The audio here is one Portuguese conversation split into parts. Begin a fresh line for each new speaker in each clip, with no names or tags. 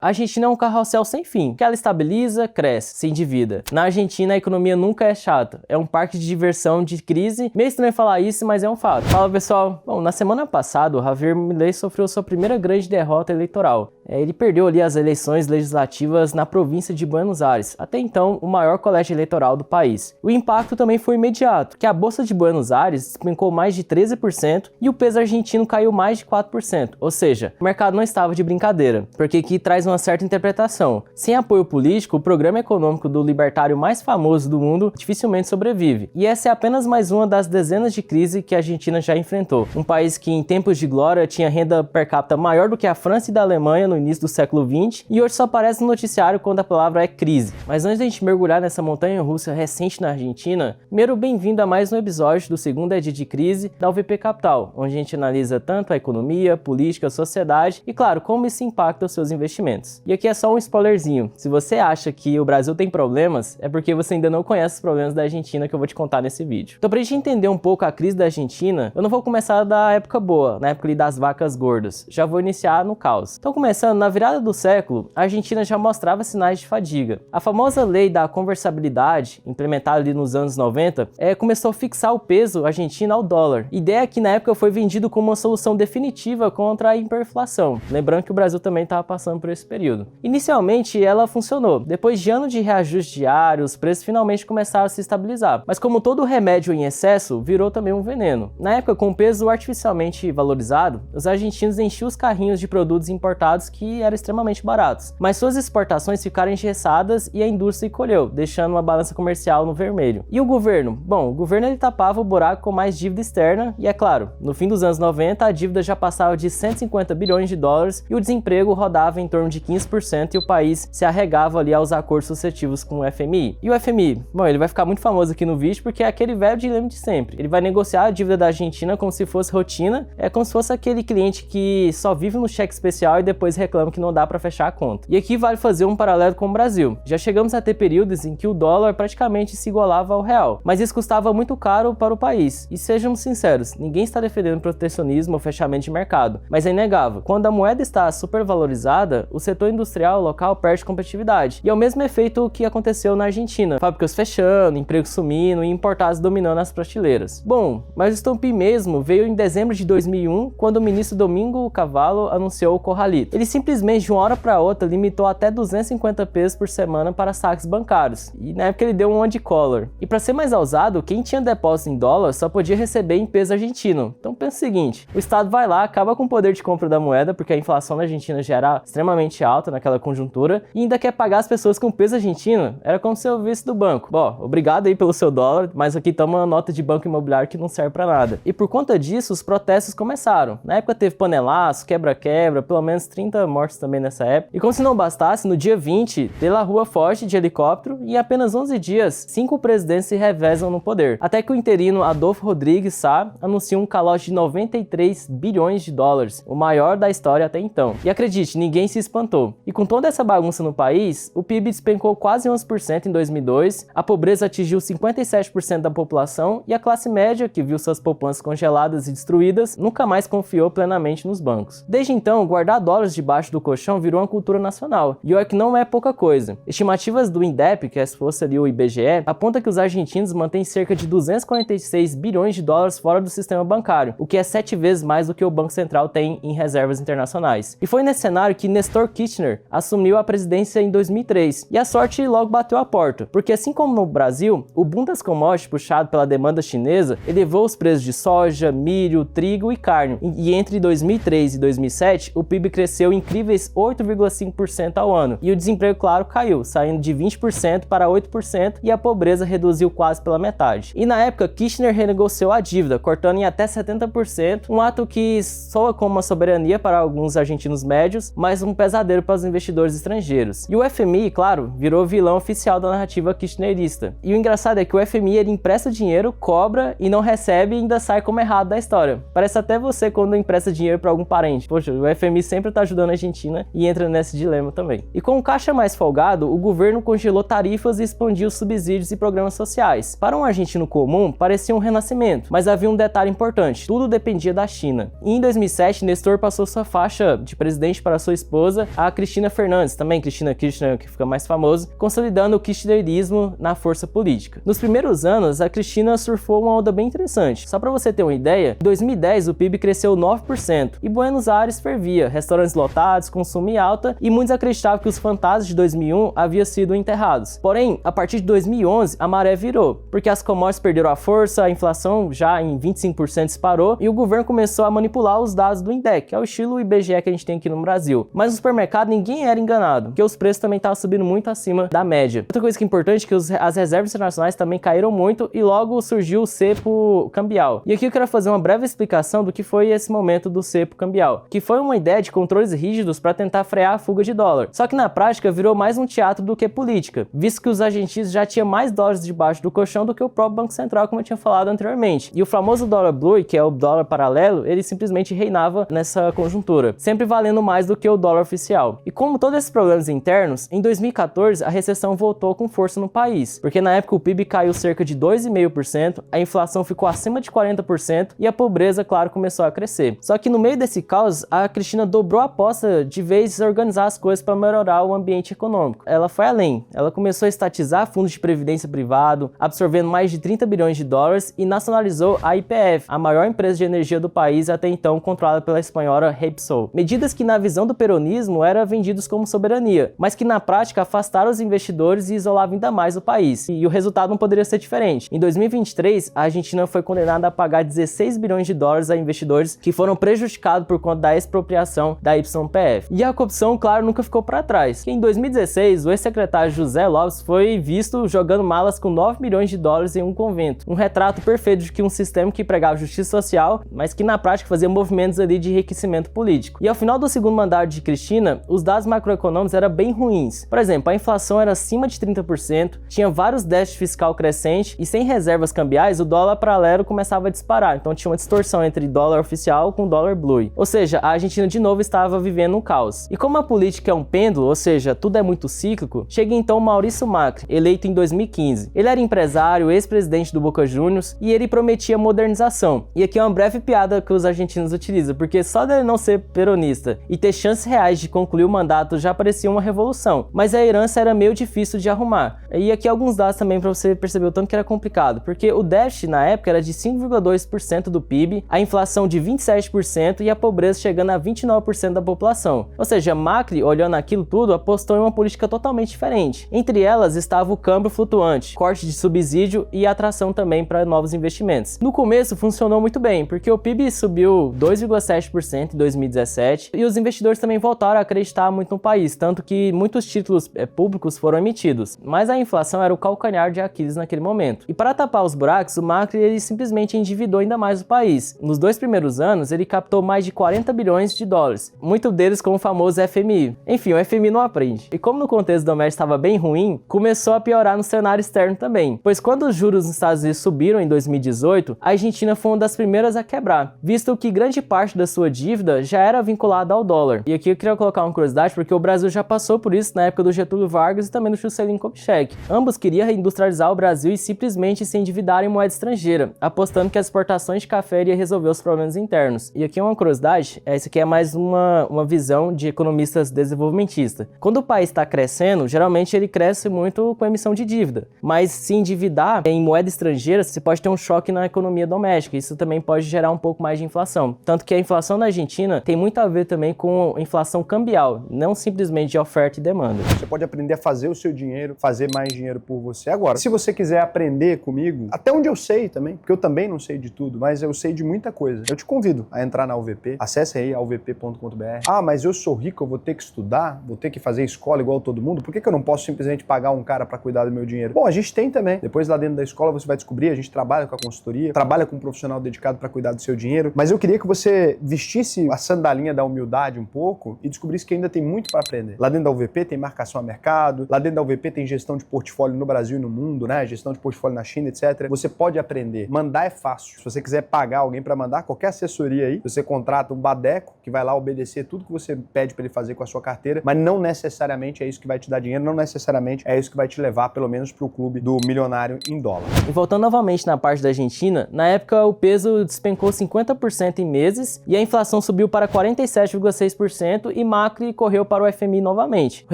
A Argentina é um carrossel sem fim, que ela estabiliza, cresce, se endivida. Na Argentina, a economia nunca é chata, é um parque de diversão de crise. Meio estranho falar isso, mas é um fato. Fala pessoal, bom, na semana passada o Javier Milei sofreu sua primeira grande derrota eleitoral. Ele perdeu ali as eleições legislativas na província de Buenos Aires, até então o maior colégio eleitoral do país. O impacto também foi imediato, que a Bolsa de Buenos Aires despencou mais de 13% e o peso argentino caiu mais de 4%, ou seja, o mercado não estava de brincadeira, porque aqui traz uma certa interpretação. Sem apoio político, o programa econômico do libertário mais famoso do mundo dificilmente sobrevive. E essa é apenas mais uma das dezenas de crises que a Argentina já enfrentou. Um país que em tempos de glória tinha renda per capita maior do que a França e da Alemanha no início do século XX e hoje só aparece no noticiário quando a palavra é crise. Mas antes de a gente mergulhar nessa montanha-russa recente na Argentina, primeiro bem-vindo a mais um episódio do segundo ED de Crise da UVP Capital, onde a gente analisa tanto a economia, política, sociedade e, claro, como isso impacta os seus investimentos. E aqui é só um spoilerzinho, se você acha que o Brasil tem problemas, é porque você ainda não conhece os problemas da Argentina que eu vou te contar nesse vídeo. Então, pra gente entender um pouco a crise da Argentina, eu não vou começar da época boa, na época ali das vacas gordas, já vou iniciar no caos. Então, começando, na virada do século, a Argentina já mostrava sinais de fadiga. A famosa lei da conversabilidade, implementada ali nos anos 90, começou a fixar o peso argentino ao dólar. Ideia que na época foi vendido como uma solução definitiva contra a hiperinflação. Lembrando que o Brasil também estava passando por esse período. Inicialmente ela funcionou. Depois de anos de reajuste diário, os preços finalmente começaram a se estabilizar. Mas como todo remédio em excesso, virou também um veneno. Na época, com o peso artificialmente valorizado, os argentinos enchiam os carrinhos de produtos importados que eram extremamente baratos. Mas suas exportações ficaram engessadas e a indústria encolheu, deixando uma balança comercial no vermelho. E o governo? Bom, o governo ele tapava o buraco com mais dívida externa e, é claro, no fim dos anos 90 a dívida já passava de 150 bilhões de dólares e o desemprego rodava em torno de 15% e o país se arregava ali aos acordos sucessivos com o FMI. E o FMI? Bom, ele vai ficar muito famoso aqui no vídeo porque é aquele velho dilema de sempre. Ele vai negociar a dívida da Argentina como se fosse rotina, como se fosse aquele cliente que só vive no cheque especial e depois reclama que não dá para fechar a conta. E aqui vale fazer um paralelo com o Brasil. Já chegamos a ter períodos em que o dólar praticamente se igualava ao real, mas isso custava muito caro para o país. E sejamos sinceros, ninguém está defendendo protecionismo ou fechamento de mercado, mas é inegável. Quando a moeda está supervalorizada, o setor industrial local perde competitividade. E é o mesmo efeito que aconteceu na Argentina. Fábricas fechando, empregos sumindo e importados dominando as prateleiras. Bom, mas o estopim mesmo veio em dezembro de 2001, quando o ministro Domingo Cavallo anunciou o corralito. Ele simplesmente de uma hora para outra limitou até 250 pesos por semana para saques bancários. E na época ele deu um anti-collar. E para ser mais ousado, quem tinha depósito em dólar só podia receber em peso argentino. Então pensa o seguinte, o Estado vai lá, acaba com o poder de compra da moeda, porque a inflação na Argentina já era extremamente alta naquela conjuntura, e ainda quer pagar as pessoas com peso argentino. Era como se eu visse do banco. Bom, obrigado aí pelo seu dólar, mas aqui toma uma nota de banco imobiliário que não serve para nada. E por conta disso, os protestos começaram. Na época teve panelaço, quebra-quebra, pelo menos 30 mortes também nessa época. E como se não bastasse, no dia 20, De La Rua foge de helicóptero e em apenas 11 dias, 5 presidentes se revezam no poder. Até que o interino Adolfo Rodrigues Sá anuncia um calote de 93 bilhões de dólares, o maior da história até então. E acredite, ninguém se espantou. E com toda essa bagunça no país, o PIB despencou quase 11% em 2002, a pobreza atingiu 57% da população e a classe média, que viu suas poupanças congeladas e destruídas, nunca mais confiou plenamente nos bancos. Desde então, guardar dólares debaixo do colchão virou uma cultura nacional. E olha que não é pouca coisa. Estimativas do INDEP, que se fosse ali o IBGE, aponta que os argentinos mantêm cerca de 246 bilhões de dólares fora do sistema bancário, o que é 7 vezes mais do que o Banco Central tem em reservas internacionais. E foi nesse cenário que Néstor Kirchner assumiu a presidência em 2003. E a sorte logo bateu a porta, porque assim como no Brasil, o boom das commodities puxado pela demanda chinesa elevou os preços de soja, milho, trigo e carne. E entre 2003 e 2007, o PIB cresceu incríveis 8,5% ao ano. E o desemprego, claro, caiu, saindo de 20% para 8% e a pobreza reduziu quase pela metade. E na época, Kirchner renegociou a dívida, cortando em até 70%, um ato que soa como uma soberania para alguns argentinos médios, mas um pesadelo para os investidores estrangeiros. E o FMI, claro, virou vilão oficial da narrativa kirchnerista. E o engraçado é que o FMI ele empresta dinheiro, cobra e não recebe e ainda sai como errado da história. Parece até você quando empresta dinheiro para algum parente. Poxa, o FMI sempre tá ajudando a Argentina e entra nesse dilema também. E com o caixa mais folgado, o governo congelou tarifas e expandiu subsídios e programas sociais. Para um argentino comum, parecia um renascimento, mas havia um detalhe importante, tudo dependia da China. E em 2007, Néstor passou sua faixa de presidente para sua esposa a Cristina Fernandes, também Cristina Kirchner, que fica mais famoso, consolidando o kirchnerismo na força política. Nos primeiros anos, a Cristina surfou uma onda bem interessante. Só para você ter uma ideia, em 2010 o PIB cresceu 9% e Buenos Aires fervia, restaurantes lotados, consumo em alta e muitos acreditavam que os fantasmas de 2001 haviam sido enterrados. Porém, a partir de 2011 a maré virou, porque as commodities perderam a força, a inflação já em 25% disparou e o governo começou a manipular os dados do INDEC, que é o estilo IBGE que a gente tem aqui no Brasil. Mas no supermercado ninguém era enganado, porque os preços também estavam subindo muito acima da média. Outra coisa que é importante é que as reservas internacionais também caíram muito e logo surgiu o cepo cambial. E aqui eu quero fazer uma breve explicação do que foi esse momento do cepo cambial, que foi uma ideia de controles rígidos para tentar frear a fuga de dólar. Só que na prática virou mais um teatro do que política, visto que os argentinos já tinham mais dólares debaixo do colchão do que o próprio Banco Central, como eu tinha falado anteriormente. E o famoso dólar blue, que é o dólar paralelo, ele simplesmente reinava nessa conjuntura, sempre valendo mais do que o dólar oficial. E como todos esses problemas internos, em 2014 a recessão voltou com força no país, porque na época o PIB caiu cerca de 2,5%, a inflação ficou acima de 40% e a pobreza, claro, começou a crescer. Só que no meio desse caos, a Cristina dobrou a aposta de vez organizar as coisas para melhorar o ambiente econômico. Ela foi além, ela começou a estatizar fundos de previdência privado, absorvendo mais de 30 bilhões de dólares e nacionalizou a YPF, a maior empresa de energia do país até então controlada pela espanhola Repsol. Medidas que na visão do peronismo eram vendidos como soberania, mas que na prática afastaram os investidores e isolavam ainda mais o país. E o resultado não poderia ser diferente. Em 2023, a Argentina foi condenada a pagar 16 bilhões de dólares a investidores que foram prejudicados por conta da expropriação da YPF. E a corrupção, claro, nunca ficou para trás. Em 2016, o ex-secretário José Lopes foi visto jogando malas com 9 milhões de dólares em um convento. Um retrato perfeito de que um sistema que pregava justiça social, mas que na prática fazia movimentos ali de enriquecimento político. E ao final do segundo mandato de Cristina, os dados macroeconômicos eram bem ruins. Por exemplo, a inflação era acima de 30%, tinha vários déficits fiscal crescentes e sem reservas cambiais, o dólar paralelo começava a disparar. Então tinha uma distorção entre dólar oficial com dólar blue. Ou seja, a Argentina de novo estava vivendo um caos. E como a política é um pêndulo, ou seja, tudo é muito cíclico, chega então Maurício Macri, eleito em 2015. Ele era empresário, ex-presidente do Boca Juniors e ele prometia modernização. E aqui é uma breve piada que os argentinos utilizam, porque só dele não ser peronista e ter chances reais de concluir o mandato já parecia uma revolução, mas a herança era meio difícil de arrumar. E aqui alguns dados também para você perceber o tanto que era complicado, porque o déficit na época era de 5,2% do PIB, a inflação de 27% e a pobreza chegando a 29% da população. Ou seja, Macri, olhando aquilo tudo, apostou em uma política totalmente diferente. Entre elas estava o câmbio flutuante, corte de subsídio e atração também para novos investimentos. No começo funcionou muito bem, porque o PIB subiu 2,7% em 2017 e os investidores também voltaram a acreditar muito no país, tanto que muitos títulos públicos foram emitidos. Mas a inflação era o calcanhar de Aquiles naquele momento. E para tapar os buracos, o Macri ele simplesmente endividou ainda mais o país. Nos 2 primeiros anos, ele captou mais de 40 bilhões de dólares, muito deles com o famoso FMI. Enfim, o FMI não aprende. E como no contexto doméstico estava bem ruim, começou a piorar no cenário externo também, pois quando os juros nos Estados Unidos subiram em 2018, a Argentina foi uma das primeiras a quebrar, visto que grande parte da sua dívida já era vinculada ao dólar. E aqui eu queria colocar uma curiosidade, porque o Brasil já passou por isso na época do Getúlio Vargas e também do Juscelino Kubitschek. Ambos queriam reindustrializar o Brasil e simplesmente se endividar em moeda estrangeira, apostando que as exportações de café iriam resolver os problemas internos. E aqui uma curiosidade, isso aqui é mais uma visão de economistas desenvolvimentistas. Quando o país está crescendo, geralmente ele cresce muito com a emissão de dívida, mas se endividar em moeda estrangeira, você pode ter um choque na economia doméstica, isso também pode gerar um pouco mais de inflação. Tanto que a inflação na Argentina tem muito a ver também com inflação cambial, não simplesmente de oferta e demanda.
Você pode aprender a fazer o seu dinheiro, fazer mais dinheiro por você. Agora, se você quiser aprender comigo, até onde eu sei também, porque eu também não sei de tudo, mas eu sei de muita coisa, eu te convido a entrar na UVP, acesse aí alvp.com.br. Ah, mas eu sou rico, eu vou ter que estudar, vou ter que fazer escola igual todo mundo, por que eu não posso simplesmente pagar um cara para cuidar do meu dinheiro? Bom, a gente tem também. Depois lá dentro da escola você vai descobrir, a gente trabalha com a consultoria, trabalha com um profissional dedicado para cuidar do seu dinheiro, mas eu queria que você vestisse a sandalinha da humildade um pouco e descobrisse que ainda tem muito para aprender. Lá dentro da UVP tem marcação a mercado, lá dentro da UVP tem gestão de portfólio no Brasil e no mundo, né? Gestão de portfólio na China, etc. Você pode aprender. Mandar é fácil. Se você quiser pagar alguém para mandar qualquer assessoria aí, você contrata um badeco que vai lá obedecer tudo que você pede para ele fazer com a sua carteira, mas não necessariamente é isso que vai te dar dinheiro, não necessariamente é isso que vai te levar, pelo menos, para o clube do milionário em dólar.
E voltando novamente na parte da Argentina, na época o peso despencou 50% em meses e a inflação subiu para 47,6% e Macri correu para o FMI novamente. O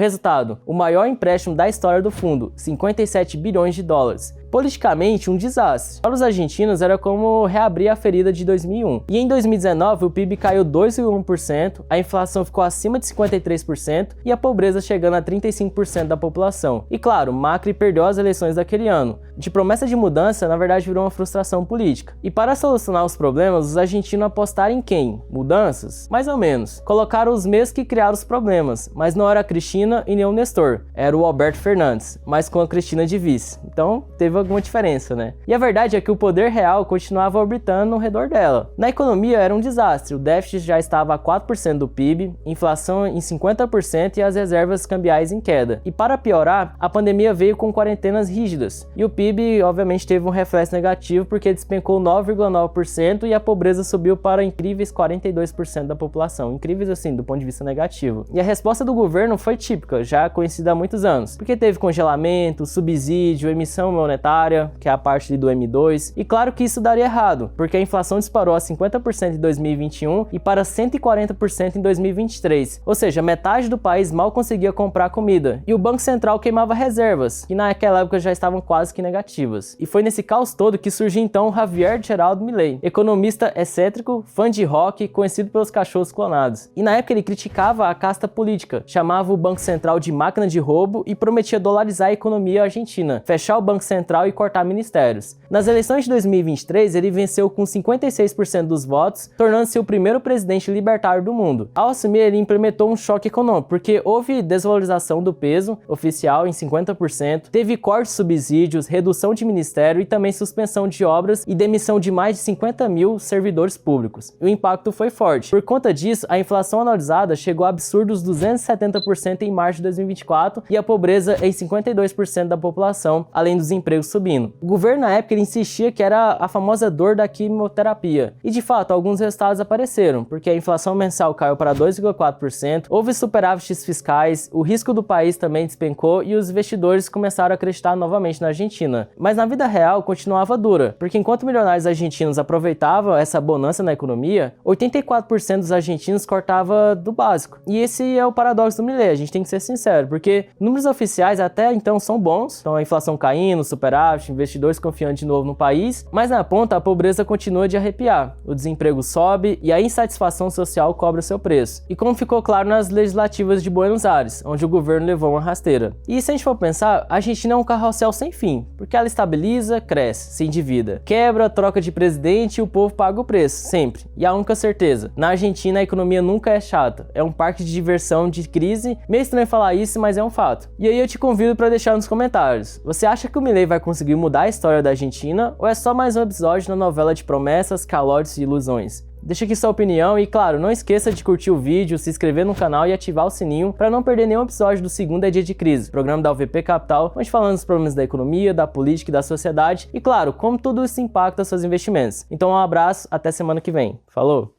resultado, o maior empréstimo da história do fundo, 57 bilhões de dólares. Politicamente, um desastre. Para os argentinos, era como reabrir a ferida de 2001. E em 2019, o PIB caiu 2,1%, a inflação ficou acima de 53% e a pobreza chegando a 35% da população. E claro, Macri perdeu as eleições daquele ano. De promessa de mudança, na verdade virou uma frustração política. E para solucionar os problemas, os argentinos apostaram em quem? Mudanças? Mais ou menos. Colocaram os mesmos que criaram os problemas, mas não era a Cristina e nem o Nestor. Era o Alberto Fernandes, mas com a Cristina de vice. Então, teve alguma diferença, né? E a verdade é que o poder real continuava orbitando ao redor dela. Na economia era um desastre, o déficit já estava a 4% do PIB, inflação em 50% e as reservas cambiais em queda. E para piorar, a pandemia veio com quarentenas rígidas, e o PIB obviamente teve um reflexo negativo porque despencou 9,9% e a pobreza subiu para incríveis 42% da população. Incríveis assim, do ponto de vista negativo. E a resposta do governo foi típica, já conhecida há muitos anos, porque teve congelamento, subsídio, emissão monetária, que é a parte do M2, e claro que isso daria errado, porque a inflação disparou a 50% em 2021 e para 140% em 2023, ou seja, metade do país mal conseguia comprar comida, e o Banco Central queimava reservas, que naquela época já estavam quase que negativas. E foi nesse caos todo que surgiu então Javier Geraldo Milei, economista excêntrico, fã de rock, conhecido pelos cachorros clonados. E na época ele criticava a casta política, chamava o Banco Central de máquina de roubo e prometia dolarizar a economia argentina, fechar o Banco Central e cortar ministérios. Nas eleições de 2023, ele venceu com 56% dos votos, tornando-se o primeiro presidente libertário do mundo. Ao assumir, ele implementou um choque econômico, porque houve desvalorização do peso oficial em 50%, teve cortes de subsídios, redução de ministério e também suspensão de obras e demissão de mais de 50 mil servidores públicos. O impacto foi forte. Por conta disso, a inflação anualizada chegou a absurdos 270% em março de 2024 e a pobreza em 52% da população, além dos empregos subindo. O governo na época ele insistia que era a famosa dor da quimioterapia. E de fato, alguns resultados apareceram, porque a inflação mensal caiu para 2,4%, houve superávites fiscais, o risco do país também despencou e os investidores começaram a acreditar novamente na Argentina. Mas na vida real continuava dura, porque enquanto milionários argentinos aproveitavam essa bonança na economia, 84% dos argentinos cortava do básico. E esse é o paradoxo do Milei, a gente tem que ser sincero, porque números oficiais até então são bons, então a inflação caindo, superávit, investidores confiando de novo no país, mas na ponta a pobreza continua de arrepiar, o desemprego sobe e a insatisfação social cobra seu preço. E como ficou claro nas legislativas de Buenos Aires, onde o governo levou uma rasteira. E se a gente for pensar, a Argentina é um carrossel sem fim, porque ela estabiliza, cresce, se endivida, quebra, troca de presidente e o povo paga o preço, sempre. E a única certeza, na Argentina a economia nunca é chata, é um parque de diversão de crise, meio estranho falar isso, mas é um fato. E aí eu te convido para deixar nos comentários, você acha que o Milei vai conseguir mudar a história da Argentina ou é só mais um episódio na novela de promessas, calotes e ilusões? Deixa aqui sua opinião e, claro, não esqueça de curtir o vídeo, se inscrever no canal e ativar o sininho para não perder nenhum episódio do Segundo é Dia de Crise, programa da UVP Capital, onde falamos dos problemas da economia, da política e da sociedade e, claro, como tudo isso impacta seus investimentos. Então um abraço, até semana que vem. Falou!